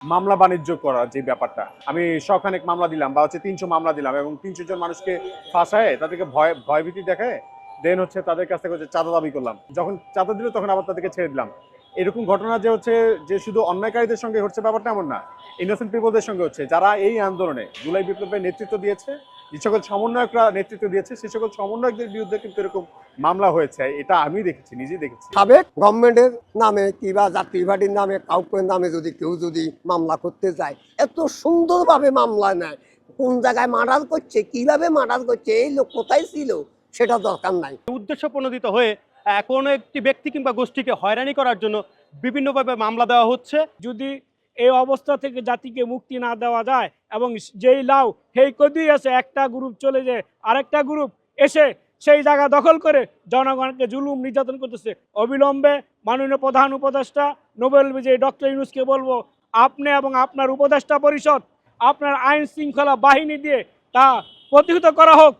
মামলা বাণিজ্য করার যে ব্যাপারটা, আমি শখানেক মামলা দিলাম বা ৩০০ মামলা দিলাম এবং ৩০০ জন মানুষকে ফাঁসায় তাদেরকে ভয়ভীতি দেখায়, দেন তাদের কাছ থেকে চাঁদা দাবি করলাম। যখন চাঁদা দিল তখন আবার তাদেরকে ছেড়ে দিলাম। এরকম ঘটনা যে শুধু অন্যায়কারীদের সঙ্গে হচ্ছে ব্যাপারটা এমন না, ইনোসেন্ট পিপলদের সঙ্গে হচ্ছে, যারা এই আন্দোলনে জুলাই বিপ্লবের নেতৃত্ব দিয়েছে, যে সকল সমন্বয়করা নেতৃত্ব দিয়েছে, সে সকল সমন্বয়কদের বিরুদ্ধে কিন্তু এরকম মামলা হয়েছে। এটা আমি দেখেছি, নিজেই দেখেছি। সাবেক গভর্নমেন্টের নামে কিংবা জাতীয় পার্টির নামে কাউকে নামে কেউ যদি মামলা করতে যায়, এত সুন্দরভাবে মামলা নেয়, কোন জায়গায় মার্ডার করছে, কিভাবে মার্ডার করছে, এই লোক কোথায় ছিল, সেটা দরকার নাই। উদ্দেশ্য প্রণোদিত হয়ে কোনো একটি ব্যক্তি কিংবা গোষ্ঠীকে হয়রানি করার জন্য বিভিন্নভাবে মামলা দেওয়া হচ্ছে। যদি এই অবস্থা থেকে জাতিকে মুক্তি না দেওয়া যায় এবং যেই লাউ সেই কদি আছে, একটা গ্রুপ চলে যায় আরেকটা গ্রুপ এসে সেই জায়গা দখল করে জনগণকে জুলুম নির্যাতন করতেছে, অবিলম্বে মাননীয় প্রধান উপদেষ্টা নোবেল বিজয়ী ডক্টর ইউনূসকে বলবো, আপনি এবং আপনার উপদেষ্টা পরিষদ আপনার আইন শৃঙ্খলা বাহিনী দিয়ে তা প্রতিহত করা হোক।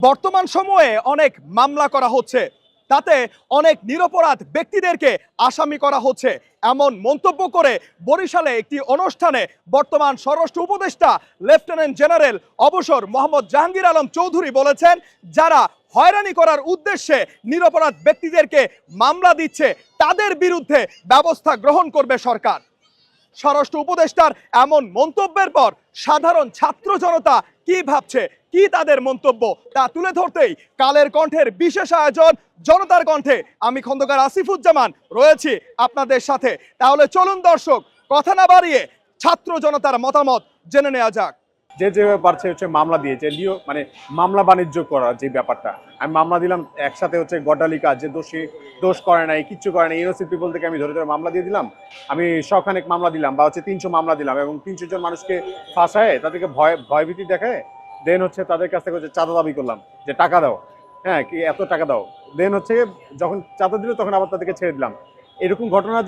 বর্তমান সময়ে অনেক মামলা করা হচ্ছে, তাতে অনেক নিরপরাধ ব্যক্তিদেরকে আসামি করা হচ্ছে, এমন মন্তব্য করে বরিশালে একটি অনুষ্ঠানে বর্তমান স্বরাষ্ট্র উপদেষ্টা লেফটেন্যান্ট জেনারেল অবসর মোহাম্মদ জাহাঙ্গীর আলম চৌধুরী বলেছেন, যারা হয়রানি করার উদ্দেশ্যে নিরপরাধ ব্যক্তিদেরকে মামলা দিচ্ছে তাদের বিরুদ্ধে ব্যবস্থা গ্রহণ করবে সরকার। স্বরাষ্ট্র উপদেষ্টার এমন মন্তব্যের পর সাধারণ ছাত্র জনতা কি ভাবছে, কি তাদের মন্তব্য, তা তুলে ধরতেই কালের কণ্ঠের বিশেষ আয়োজন জনতার কণ্ঠে আমি খন্দকার আসিফুজ্জামান রয়েছি আপনাদের সাথে। তাহলে চলুন দর্শক, কথা না বাড়িয়ে ছাত্র জনতার মতামত জেনে নেওয়া যাক। যেভাবে পারছে মামলা দিয়েছে, মানে মামলা বাণিজ্য করার যে ব্যাপারটা, আমি মামলা দিলাম একসাথে গড্ডালিকা, যে দোষ করে নাই, কিচ্ছু করে নাই, ইনোসেন্ট পিপল থেকে আমি ধরে মামলা দিয়ে দিলাম। আমি শখানেক মামলা দিলাম বা ৩০০ মামলা দিলাম এবং ৩০০ জন মানুষকে ফাঁসায় তাদেরকে ভয়ভীতি দেখায়, দেন তাদের কাছ থেকে চাঁদা দাবি করলাম, যে টাকা দাও, হ্যাঁ কি এত টাকা দাও। দেন যখন চাঁদা দিল তখন আবার তাদেরকে ছেড়ে দিলাম। এরকম ঘটনা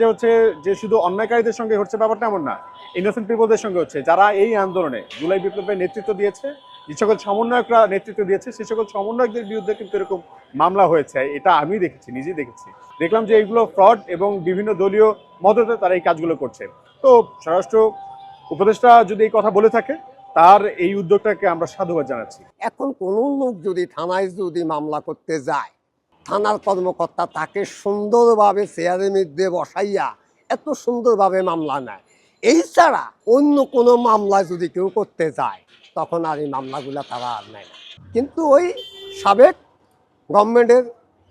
যে শুধু অন্যায়কারীদের সঙ্গে হচ্ছে ব্যাপারটা এমন না, ইনোসেন্ট পিপলদের সঙ্গে হচ্ছে, যারা এই আন্দোলনে জুলাই বিপ্লবের নেতৃত্ব দিয়েছে, যে সকল সমন্বয়করা নেতৃত্ব দিয়েছে, সে সকল সমন্বয়কদের বিরুদ্ধে কিন্তু এরকম মামলা হয়েছে। এটা আমি দেখেছি, নিজেই দেখেছি। দেখলাম যে এইগুলো ফ্রড এবং বিভিন্ন দলীয় মদতে তারা এই কাজগুলো করছে। তো স্বরাষ্ট্র উপদেষ্টা যদি এই কথা বলে থাকে, তার এই উদ্যোগটাকে আমরা সাধুবাদ জানাচ্ছি। এখন কোনো লোক যদি থানায় মামলা করতে যায়, থানার কর্মকর্তা তাকে সুন্দরভাবে চেয়ারের মধ্যে বসাইয়া এত সুন্দরভাবে মামলা নেয়। এই ছাড়া অন্য কোনো মামলা যদি কেউ করতে যায়, তখন আর এই মামলাগুলো তারা আর নেয় না। কিন্তু ওই সাবেক গভর্নমেন্টের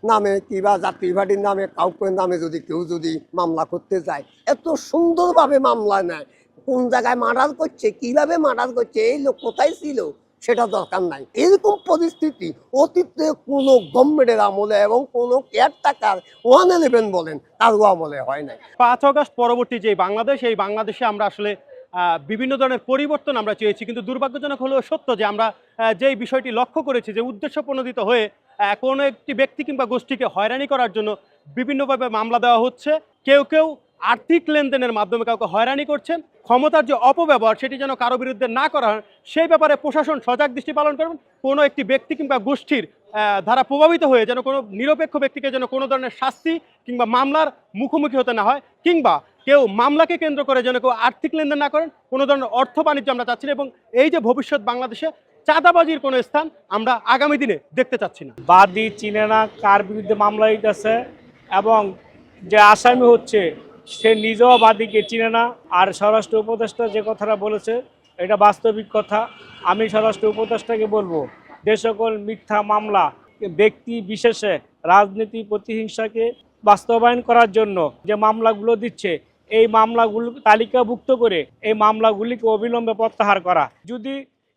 নামে কিংবা জাতীয় পার্টির নামে কাউকে নামে কেউ যদি মামলা করতে যায়, এত সুন্দরভাবে মামলা নেয়, কোন জায়গায় মার্ডার করছে, কিভাবে মার্ডার করছে, এই লোক কোথায় ছিল, সেটা দরকার নাই। এরকম পরিস্থিতি অতীতে কোনো গভর্নমেন্টের আমলে এবং কোনো কেয়ারটেকার 111 বলেন তারও আমলে হয় নাই। 5 আগস্ট পরবর্তী যে বাংলাদেশ, এই বাংলাদেশে আমরা আসলে বিভিন্ন ধরনের পরিবর্তন আমরা চেয়েছি, কিন্তু দুর্ভাগ্যজনক হলেও সত্য যে আমরা যেই বিষয়টি লক্ষ্য করেছি যে উদ্দেশ্য প্রণোদিত হয়ে কোনো একটি ব্যক্তি কিংবা গোষ্ঠীকে হয়রানি করার জন্য বিভিন্নভাবে মামলা দেওয়া হচ্ছে। কেউ কেউ আর্থিক লেনদেনের মাধ্যমে কাউকে হয়রানি করছেন। ক্ষমতার যে অপব্যবহার, সেটি যেন কারো বিরুদ্ধে না করা হয়, সেই ব্যাপারে প্রশাসন সজাগ দৃষ্টি পালন করবেন। কোনো একটি ব্যক্তি কিংবা গোষ্ঠীর দ্বারা প্রভাবিত হয়ে যেন কোনো নিরপেক্ষ ব্যক্তিকে যেন কোনো ধরনের শাস্তি কিংবা মামলার মুখোমুখি হতে না হয়, কিংবা কেউ মামলাকে কেন্দ্র করে যেন কেউ আর্থিক লেনদেন না করেন, কোনো ধরনের অর্থ বাণিজ্য আমরা চাচ্ছি না। এবং এই যে ভবিষ্যৎ বাংলাদেশে চাঁদাবাজির কোনো স্থান আমরা আগামী দিনে দেখতে চাচ্ছি না। বাদী চিনে না কার বিরুদ্ধে মামলা হইতেছে, এবং যে আসামি হচ্ছে সে নিজেও বাদীকে চিনে না। আর স্বরাষ্ট্র উপদেষ্টা যে কথাটা বলেছে এটা বাস্তবিক কথা। আমি স্বরাষ্ট্র উপদেষ্টাকে বলবো, যে সকল মিথ্যা মামলা ব্যক্তি বিশেষে রাজনীতি প্রতিহিংসাকে বাস্তবায়ন করার জন্য যে মামলাগুলো দিচ্ছে, এই মামলাগুলো তালিকাভুক্ত করে এই মামলাগুলিকে অবিলম্বে প্রত্যাহার করা। যদি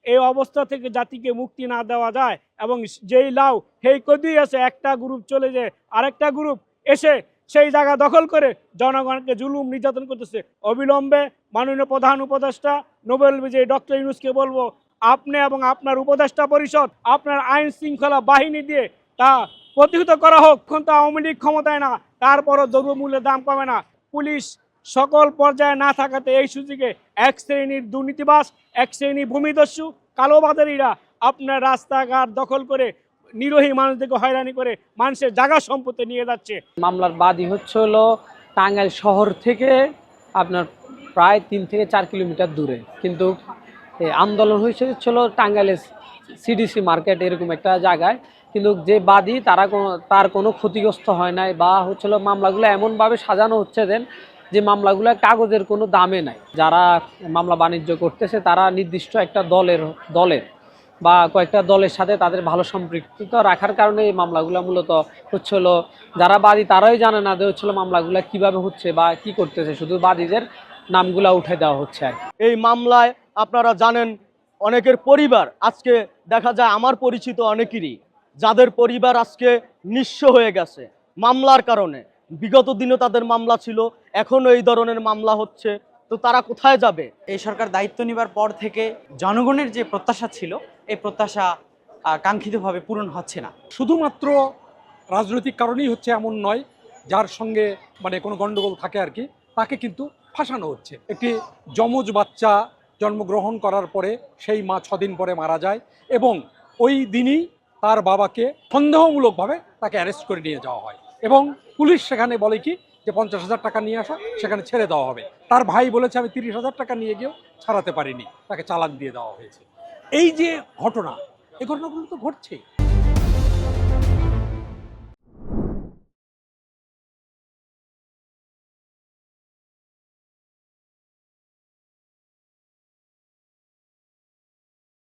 এই অবস্থা থেকে জাতিকে মুক্তি না দেওয়া যায় এবং যেই লাউ সেই কদি আছে, একটা গ্রুপ চলে যায় আরেকটা গ্রুপ এসে সেই জায়গা দখল করে জনগণকে জুলুম নির্যাতন করতেছে, অবিলম্বে মাননীয় প্রধান উপদেষ্টা নোবেল বিজয়ী ডক্টর ইউনূসকে বলবো, আপনি এবং আপনার উপদেষ্টা পরিষদ আপনার আইন শৃঙ্খলা বাহিনী দিয়ে তা প্রতিহত করা হোক। এখন তো আওয়ামী লীগ ক্ষমতায় না, তারপরও দ্রব্যমূল্যের দাম কমে না। পুলিশ সকল পর্যায়ে না থাকাতে এই সুযোগে এক শ্রেণীর দুর্নীতিবাজ, এক শ্রেণী ভূমিদস্যু, কালোবাজারিরা আপনার রাস্তাঘাট দখল করে নিরীহ মানুষদেরকে হয়রানি করে মানুষের জায়গা সম্পত্তি নিয়ে যাচ্ছে। মামলার বাদী হচ্ছে হলো টাঙ্গাইল শহর থেকে আপনার প্রায় 3 থেকে 4 কিলোমিটার দূরে, কিন্তু আন্দোলন হয়েছিল টাঙ্গাইলের সিডিসি মার্কেট এরকম একটা জায়গায়। কিন্তু যে বাদী তার কোনো ক্ষতিগ্রস্ত হয় নাই, বা হচ্ছিল মামলাগুলো এমনভাবে সাজানো হচ্ছে যে মামলাগুলো কাগজের কোনো দামে নাই। যারা মামলা বাণিজ্য করতেছে তারা নির্দিষ্ট একটা দলের বা কয়েকটা দলের সাথে তাদের ভালো সম্পৃক্ততা রাখার কারণে এই মামলাগুলো মূলত হচ্ছিল, যারা বাদী তারাই জানে না যে হচ্ছিল মামলাগুলো কিভাবে হচ্ছে বা কি করতেছে, শুধু বাদীদের নামগুলা উঠে দেওয়া হচ্ছে আর কি। এই মামলায় আপনারা জানেন অনেকের পরিবার আজকে দেখা যায়, আমার পরিচিত অনেকেরই যাদের পরিবার আজকে নিঃস্ব হয়ে গেছে মামলার কারণে। বিগত দিনে তাদের মামলা ছিল, এখনও এই ধরনের মামলা হচ্ছে, তো তারা কোথায় যাবে? এই সরকার দায়িত্ব নেবার পর থেকে জনগণের যে প্রত্যাশা ছিল এই প্রত্যাশা কাঙ্ক্ষিতভাবে পূরণ হচ্ছে না। শুধুমাত্র রাজনৈতিক কারণেই হচ্ছে এমন নয়, যার সঙ্গে মানে কোনো গণ্ডগোল থাকে আর কি, তাকে কিন্তু ফাঁসানো হচ্ছে। একটি যমজ বাচ্চা জন্মগ্রহণ করার পরে সেই মা 6 দিন পরে মারা যায়, এবং ওই দিনই তার বাবাকে সন্দেহমূলকভাবে তাকে অ্যারেস্ট করে নিয়ে যাওয়া হয়, এবং পুলিশ সেখানে বলে কি যে 50,000 টাকা নিয়ে আসো, সেখানে ছেড়ে দেওয়া হবে। তার ভাই বলেছে আমি 30,000 টাকা নিয়ে গিয়েও ছাড়াতে পারিনি, তাকে চালান দিয়ে দেওয়া হয়েছে। এই যে ঘটনা, এই ঘটনাগুলো তো ঘটছে।